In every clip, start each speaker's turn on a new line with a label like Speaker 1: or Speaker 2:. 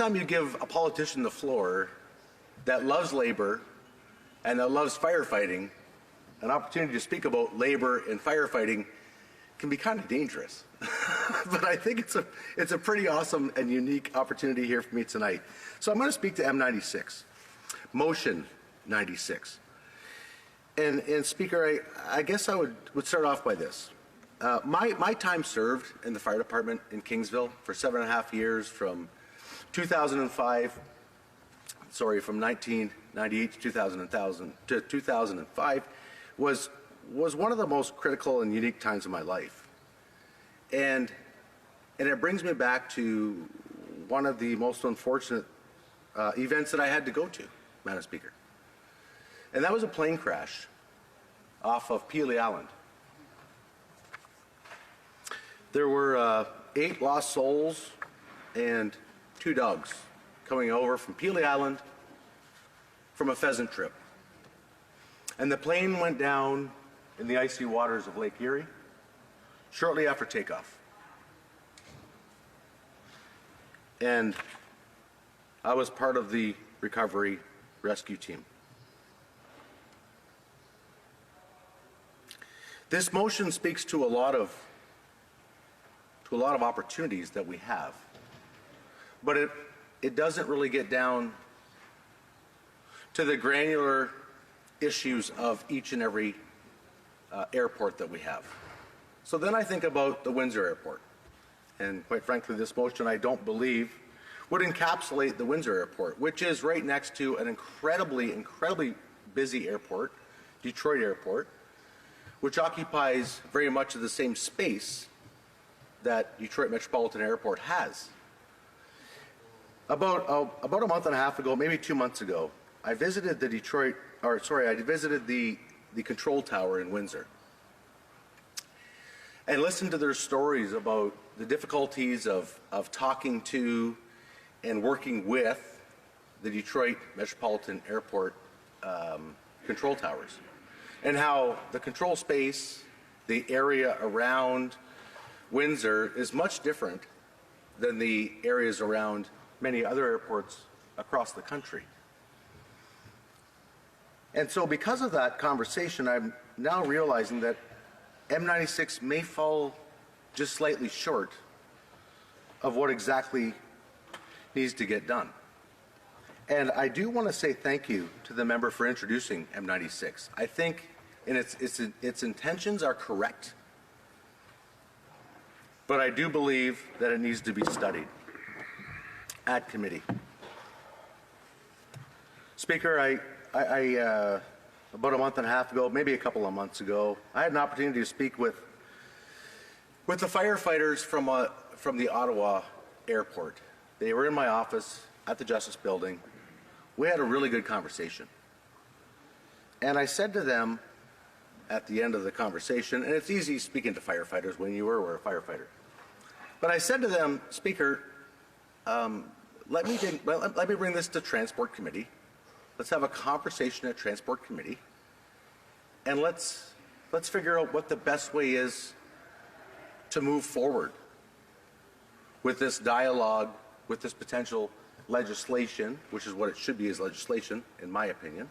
Speaker 1: anytime you give a politician the floor that loves labor and that loves firefighting, an opportunity to speak about labor and firefighting can be kind of dangerous. But I think it's a pretty awesome and unique opportunity here for me tonight. So I'm going to speak to M96, Motion 96. And Speaker, I guess I would start off by this. My time served in the fire department in Kingsville for 7.5 years from 1998 to 2005 was one of the most critical and unique times of my life. And it brings me back to one of the most unfortunate events that I had to go to, Madam Speaker. And that was a plane crash off of Peely Island. There were 8 lost souls and 2 dogs coming over from Peely Island from a pheasant trip. And the plane went down in the icy waters of Lake Erie shortly after takeoff. And I was part of the recovery rescue team. This motion speaks to a lot of opportunities that we have, but it doesn't really get down to the granular issues of each and every airport that we have. So then I think about the Windsor Airport, and quite frankly, this motion I don't believe would encapsulate the Windsor Airport, which is right next to an incredibly busy airport, Detroit Airport, which occupies very much of the same space that Detroit Metropolitan Airport has. About a month and a half ago, maybe 2 months ago, I visited the control tower in Windsor and listened to their stories about the difficulties of talking to and working with the Detroit Metropolitan Airport control towers, and how the control space, the area around Windsor, is much different than the areas around many other airports across the country. And so because of that conversation, I'm now realizing that M96 may fall just slightly short of what exactly needs to get done. And I do want to say thank you to the member for introducing M96. I think its intentions are correct, but I do believe that it needs to be studied at committee. Speaker, about a month and a half ago, maybe a couple of months ago, I had an opportunity to speak with the firefighters from the Ottawa airport. They were in my office at the Justice Building. We had a really good conversation. And I said to them at the end of the conversation, and it's easy speaking to firefighters when you were a firefighter, but I said to them, Speaker, let me bring this to Transport Committee. Let's have a conversation at Transport Committee, and let's figure out what the best way is to move forward with this dialogue, with this potential legislation, which is what it should be, is legislation, in my opinion.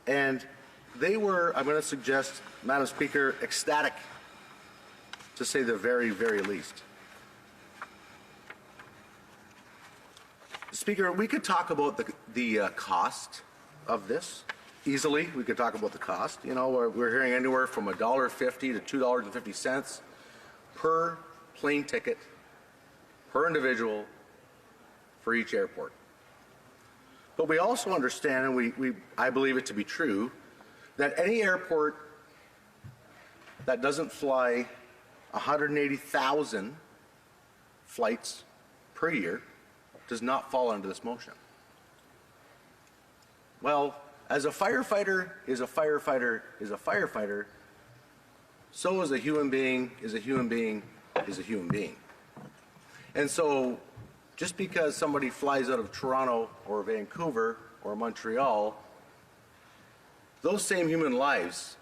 Speaker 1: And they were, I'm going to suggest, Madam Speaker, ecstatic, to say the very, very least. Speaker, we could talk about the cost of this easily. We could talk about the cost. You know, we're hearing anywhere from $1.50 to $2.50 per plane ticket per individual for each airport. But we also understand, and I believe it to be true, that any airport that doesn't fly 180,000 flights per year does not fall under this motion. Well, as a firefighter is a firefighter is a firefighter, so is a human being is a human being is a human being. And so just because somebody flies out of Toronto or Vancouver or Montreal, those same human lives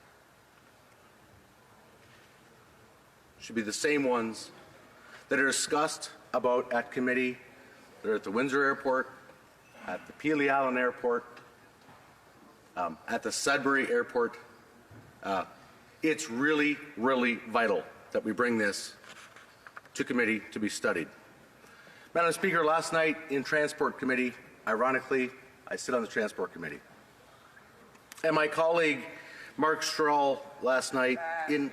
Speaker 1: should be the same ones that are discussed about at committee They're at the Windsor Airport, at the Peely Island Airport, at the Sudbury Airport. It's really, really vital that we bring this to committee to be studied. Madam Speaker, last night in Transport Committee, ironically, I sit on the Transport Committee, and my colleague Mark Strahl last night in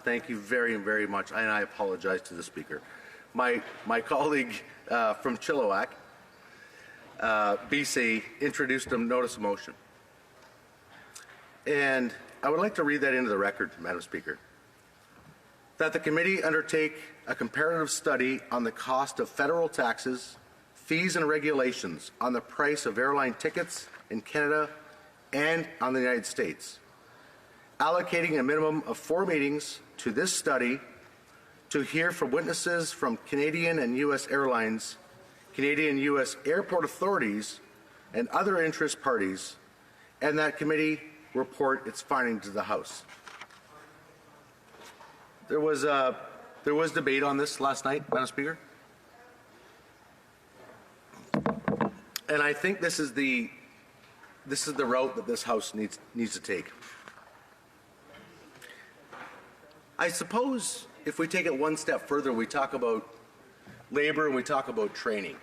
Speaker 1: thank you very, very much, and I apologize to the Speaker. My colleague from Chilliwack, BC, introduced a notice of motion. And I would like to read that into the record, Madam Speaker. That the committee undertake a comparative study on the cost of federal taxes, fees and regulations on the price of airline tickets in Canada and on the United States, allocating a minimum of 4 meetings to this study to hear from witnesses from Canadian and U.S. airlines, Canadian and U.S. airport authorities, and other interest parties, and that committee report its findings to the House. There was debate on this last night, Madam Speaker, and I think this is the route that this House needs to take. I suppose if we take it one step further, we talk about labor and we talk about training.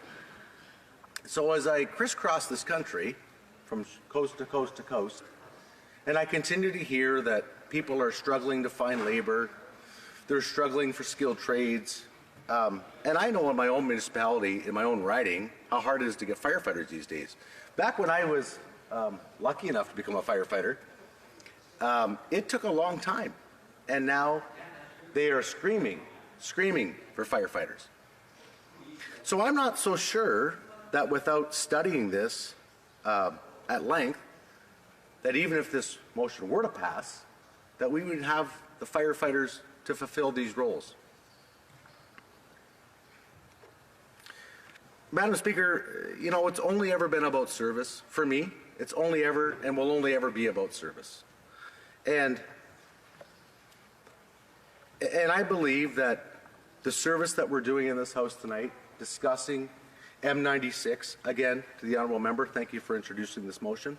Speaker 1: So as I crisscross this country from coast to coast to coast, and I continue to hear that people are struggling to find labor, they're struggling for skilled trades, and I know in my own municipality, in my own riding, how hard it is to get firefighters these days. Back when I was lucky enough to become a firefighter, it took a long time, and now they are screaming for firefighters. So I'm not so sure that without studying this at length, that even if this motion were to pass, that we would have the firefighters to fulfill these roles. Madam Speaker, you know, it's only ever been about service. For me, it's only ever and will only ever be about service. And I believe that the service that we're doing in this House tonight, discussing M96, again, to the honourable member, thank you for introducing this motion.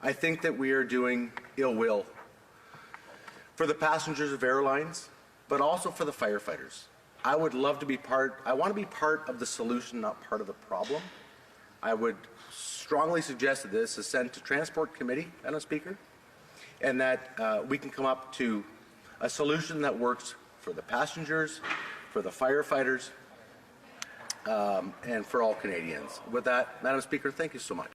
Speaker 1: I think that we are doing ill will for the passengers of airlines, but also for the firefighters. I would love to be I want to be part of the solution, not part of the problem. I would strongly suggest that this is sent to Transport Committee, Madam Speaker, and that we can come up to a solution that works for the passengers, for the firefighters, and for all Canadians. With that, Madam Speaker, thank you so much.